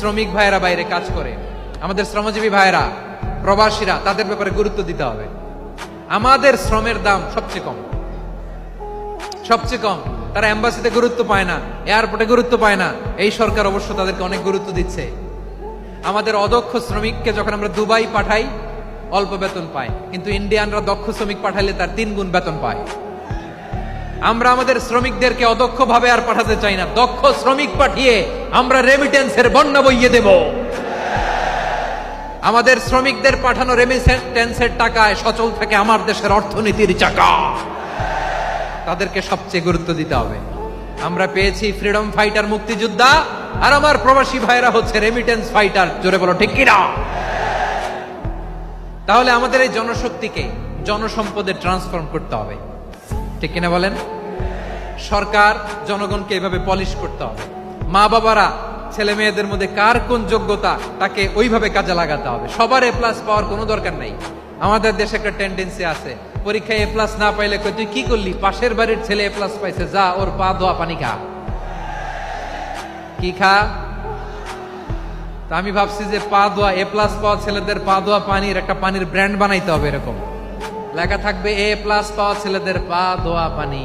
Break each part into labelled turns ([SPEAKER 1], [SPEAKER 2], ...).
[SPEAKER 1] শ্রমিক ভাইয়েরা বাইরে কাজ করে, আমাদের শ্রমজীবী ভাইয়েরা, প্রবাসীরা, তাদের ব্যাপারে গুরুত্ব দিতে হবে। আমাদের শ্রমের দাম সবচেয়ে কম, সবচেয়ে কম। তারা এম্বাসিতে গুরুত্ব পায় না, এয়ারপোর্টে গুরুত্ব পায় না। এই সরকার অবশ্য তাদেরকে অনেক গুরুত্ব দিচ্ছে। আমাদের অদক্ষ শ্রমিককে যখন আমরা দুবাই পাঠাই, অল্প বেতন পায়, কিন্তু ইন্ডিয়ানরা দক্ষ শ্রমিক পাঠাইলে তার 3 গুণ বেতন পায়। আমরা আমাদের শ্রমিকদেরকে অদক্ষ ভাবে আর পাঠাতে চাই না, দক্ষ শ্রমিক পাঠিয়ে আমরা রেমিটেন্সের বন্যা বইয়ে দেব। আমাদের শ্রমিকদের পাঠানো রেমিটেন্সের টাকায় সচল থাকে আমার দেশের অর্থনীতির চাকা। তাদেরকে সবচেয়ে গুরুত্ব দিতে হবে। আমরা পেয়েছি ফ্রিডম ফাইটার, মুক্তিযোদ্ধা, আর আমার প্রবাসী ভাইরা হচ্ছে রেমিটেন্স ফাইটার। জোরে বলো ঠিক কিনা? তাহলে আমাদের এই জনশক্তিকে জনসম্পদে ট্রান্সফর্ম করতে হবে, ঠিক কিনা বলেন? সরকার জনগণকে এভাবে পলিশ করতে হবে। মা বাবারা ছেলে মেয়েদের মধ্যে কার কোন যোগ্যতা তাকে ওইভাবে কাজে লাগাতে হবে। সবার এ প্লাস পাওয়ার কোনো দরকার নাই। আমাদের দেশে একটা টেন্ডেন্সি আছে, পরীক্ষায় এ প্লাস না পাইলে কই তুই কি করলি, পাশের বাড়ির ছেলে এ প্লাস পাইছে, যা ওর পা ধোয়া পানি খা। কি খা? তা আমি ভাবছি যে পা ধোয়া, এ প্লাস পাওয়া ছেলেদের পা ধোয়া পানির একটা পানির ব্র্যান্ড বানাইতে হবে। এরকম লেখা থাকবে, এ প্লাস পাওয়া ছেলেদের পা ধোয়া পানি।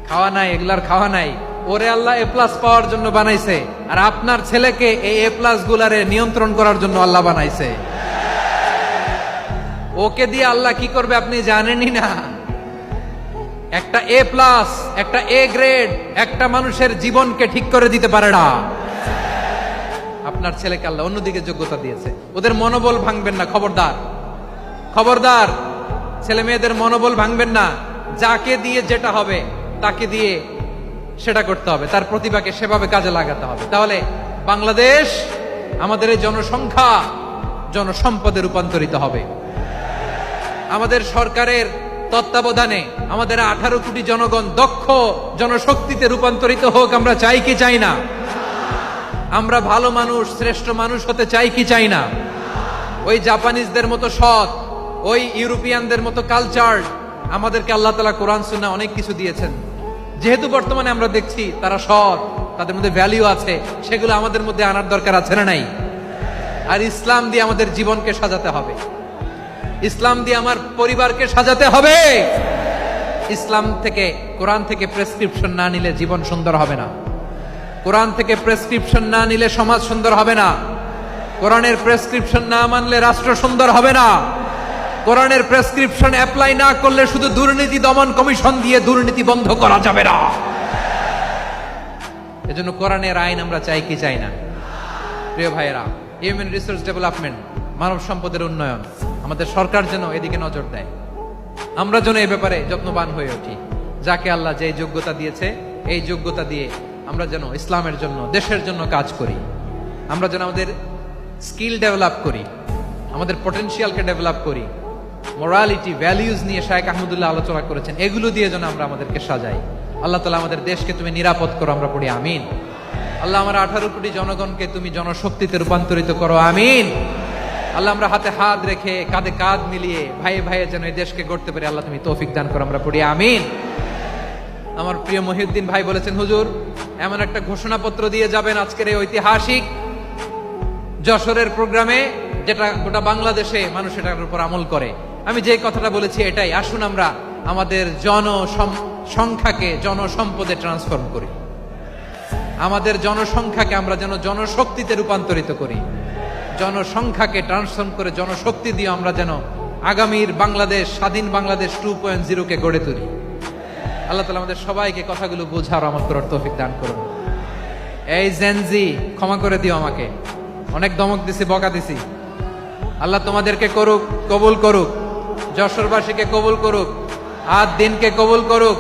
[SPEAKER 1] খাওয়া নাই, এগুলার খাওয়া নাই। ওরে আল্লাহ এ প্লাস পাওয়ার জন্য বানাইছে, আর আপনার ছেলেকে এই এ প্লাস গুলারে নিয়ন্ত্রণ করার জন্য আল্লাহ বানাইছে। ওকে দিয়ে আল্লাহ কি করবে আপনি জানেনই না। একটা এ প্লাস, একটা এ গ্রেড একটা মানুষের জীবনকে ঠিক করে দিতে পারে না। আপনার ছেলেকে আল্লাহ অন্যদিকে যোগ্যতা দিয়েছে। ওদের মনোবল ভাঙবেন না, খবরদার, খবরদার। ছেলে মেয়েদের মনোবল ভাঙবেন না। যাকে দিয়ে যেটা হবে তাকে দিয়ে সেটা করতে হবে, তার প্রতিভাকে সেভাবে কাজে লাগাতে হবে। তাহলে বাংলাদেশ, আমাদের এই জনসংখ্যা জনসম্পদে রূপান্তরিত হবে। আমাদের সরকারের তত্ত্বাবধানে আমাদের 18 কোটি জনগণ দক্ষ জনশক্তিতে রূপান্তরিত হোক। আমরা চাই কি চাই না? আমরা ভালো মানুষ, শ্রেষ্ঠ মানুষ হতে চাই কি চাই না? ওই জাপানিজদের মতো সৎ, ওই ইউরোপিয়ানদের মতো কালচার। আমাদেরকে আল্লাহ তাআলা কোরআন সুন্নাহ অনেক কিছু দিয়েছেন। যেহেতু বর্তমানে আমরা দেখছি তারা সৎ, তাদের মধ্যে ভ্যালু আছে, সেগুলো আমাদের মধ্যে আনার দরকার আছে না নাই? আর ইসলাম দিয়ে আমাদের জীবনকে সাজাতে হবে, ইসলাম দিয়ে আমার পরিবারকে সাজাতে হবে। ইসলাম থেকে, কোরআন থেকে প্রেসক্রিপশন না নিলে জীবন সুন্দর হবে না। কোরআন থেকে প্রেসক্রিপশন না নিলে সমাজ সুন্দর হবে না। কোরআনের প্রেসক্রিপশন না মানলে রাষ্ট্র সুন্দর হবে না। কোরআনের প্রেসক্রিপশন অ্যাপ্লাই না করলে শুধু দুর্নীতি দমন কমিশন দিয়ে দুর্নীতি বন্ধ করা যাবে না। এজন্য কোরআনের আইন আমরা চাই কি চাই না? প্রিয় ভাইয়েরা, হিউম্যান রিসোর্স ডেভেলপমেন্ট, মানব সম্পদের উন্নয়ন, আমাদের সরকার যেন এদিকে নজর দেয়। আমরা যেন এই ব্যাপারে যত্নবান হয়ে উঠি। যাকে আল্লাহ যে যোগ্যতা দিয়েছে, এই যোগ্যতা দিয়ে আমরা যেন ইসলামের জন্য, দেশের জন্য কাজ করি। আমরা যেন আমাদের স্কিল ডেভেলপ করি, আমাদের পটেনশিয়ালকে ডেভেলপ করি। মোরালিটি, ভ্যালিউজ নিয়ে শায়েখ আহমদুল্লাহ আলোচনা করেছেন। এগুলো দিয়ে যেন আমরা আমাদেরকে সাজাই। আল্লাহ তাআলা আমাদের দেশকে তুমি নিরাপদ করো, আমরা পড়ি আমিন। আল্লাহ আমার 18 কোটি জনগণকে তুমি জনশক্তিতে রূপান্তরিত করো, আমিন। আল্লাহ আমরা হাতে হাত রেখে, কাঁধে কাঁধ মিলিয়ে, ভাইয়ে ভাইয়ে যেন এই দেশকে গড়তে পারি, আল্লাহ তুমি তৌফিক দান করো, আমরা পড়ি আমিন। আমার প্রিয় মহিউদ্দিন ভাই বলেছেন, হুজুর এমন একটা ঘোষণাপত্র দিয়ে যাবেন আজকের এই ঐতিহাসিক যশোরের প্রোগ্রামে, যেটা গোটা বাংলাদেশে মানুষ এটার উপর আমল করে। আমি যে কথাটা বলেছি এটাই, আসুন আমরা আমাদের জনসংখ্যাকে জনসম্পদে ট্রান্সফর্ম করি। আমাদের জনসংখ্যাকে আমরা যেন জনশক্তিতে রূপান্তরিত করি। জনসংখ্যাকে ট্রান্সফর্ম করে জনশক্তি দিয়ে আমরা যেন আগামীর বাংলাদেশ, স্বাধীন বাংলাদেশ 2.0 কে গড়ে তুলি। আল্লাহ তাআলা আমাদের সবাইকে কথাগুলো বোঝার আমল করার তৌফিক দান করুন। এই জেনজি, ক্ষমা করে দিও আমাকে, অনেক ধমক দিছি, বকা দিছি। আল্লাহ তোমাদেরকে করুক, কবুল করুক, যশোরবাসীকে কবুল করুক, আর দিনকে কবুল করুক।